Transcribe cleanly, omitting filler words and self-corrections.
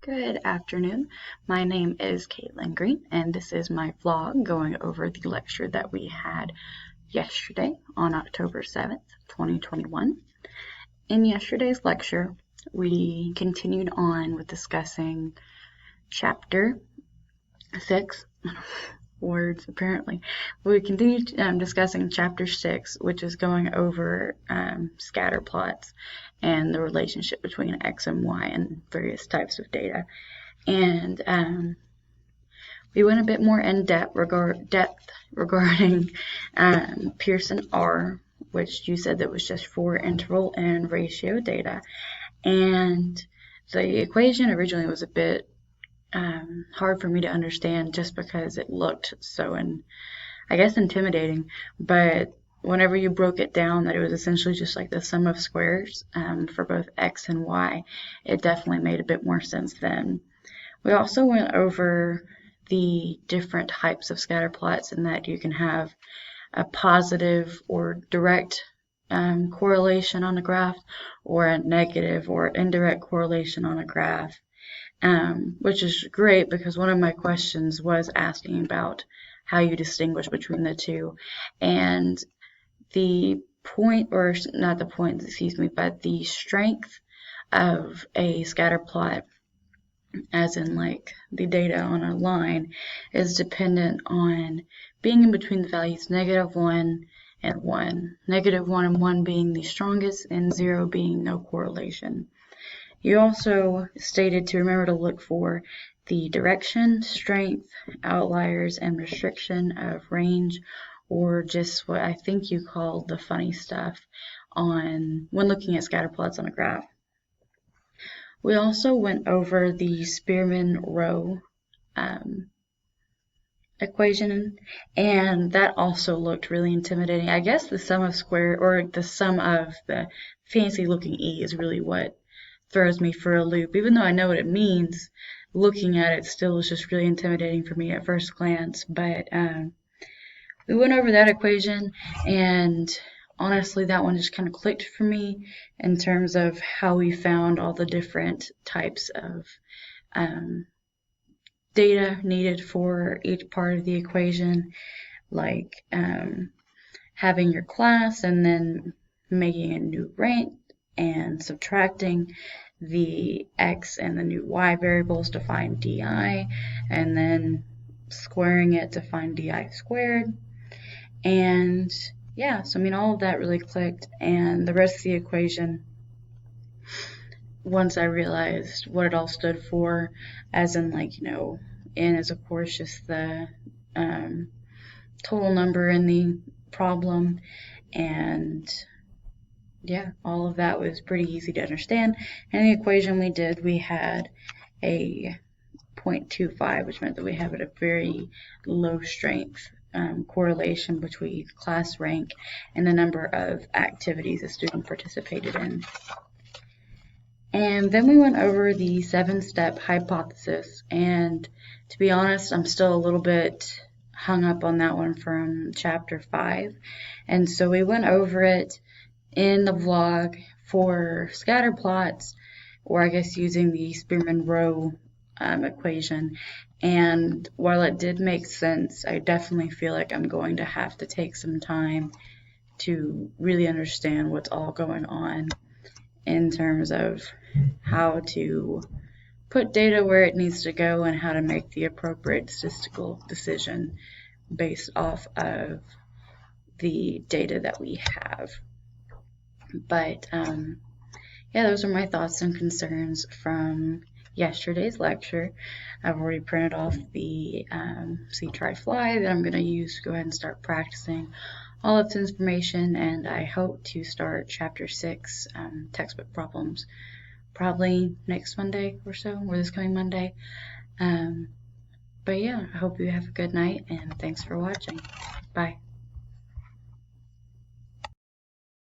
Good afternoon. My name is Caitlin Green, and this is my vlog going over the lecture that we had yesterday on October 7th, 2021. In yesterday's lecture, we continued on with discussing Chapter 6. Words, apparently. We continued discussing Chapter 6, which is going over scatter plots and the relationship between X and Y and various types of data. And we went a bit more in depth regarding Pearson R, which you said that was just for interval and ratio data. And the equation originally was a bit hard for me to understand just because it looked so, I guess, intimidating. But whenever you broke it down, that it was essentially just like the sum of squares for both X and Y, it definitely made a bit more sense then. We also went over the different types of scatter plots, and that you can have a positive or direct correlation on a graph, or a negative or indirect correlation on a graph. Which is great because one of my questions was asking about how you distinguish between the two. And the point, or not the point, excuse me, but the strength of a scatter plot, as in like the data on a line, is dependent on being in between the values -1 and 1. -1 and 1 being the strongest, and 0 being no correlation. You also stated to remember to look for the direction, strength, outliers, and restriction of range, or just what I think you call the funny stuff when looking at scatter plots on a graph. We also went over the Spearman-Rho equation, and that also looked really intimidating. I guess the sum of the fancy looking E is really what throws me for a loop. Even though I know what it means, looking at it still is just really intimidating for me at first glance. But we went over that equation, and honestly that one just kind of clicked for me in terms of how we found all the different types of data needed for each part of the equation, like having your class and then making a new rank and subtracting the X and the new Y variables to find DI, and then squaring it to find DI squared. And yeah, so I mean, all of that really clicked, and the rest of the equation, once I realized what it all stood for, as in like, N is of course just the total number in the problem, and yeah, all of that was pretty easy to understand. And the equation we had a 0.25, which meant that we have a very low strength correlation between class rank and the number of activities a student participated in. And then we went over the 7-step hypothesis, and to be honest, I'm still a little bit hung up on that one from Chapter 5. And so we went over it in the vlog for scatter plots, or I guess using the Spearman-Rho equation. And while it did make sense, I definitely feel like I'm going to have to take some time to really understand what's all going on in terms of how to put data where it needs to go and how to make the appropriate statistical decision based off of the data that we have. But yeah, those are my thoughts and concerns from yesterday's lecture. I've already printed off the See Try Fly that I'm going to use to go ahead and start practicing all of this information, and I hope to start Chapter 6 textbook problems probably next Monday or so, or this coming Monday. But yeah, I hope you have a good night, and thanks for watching. Bye.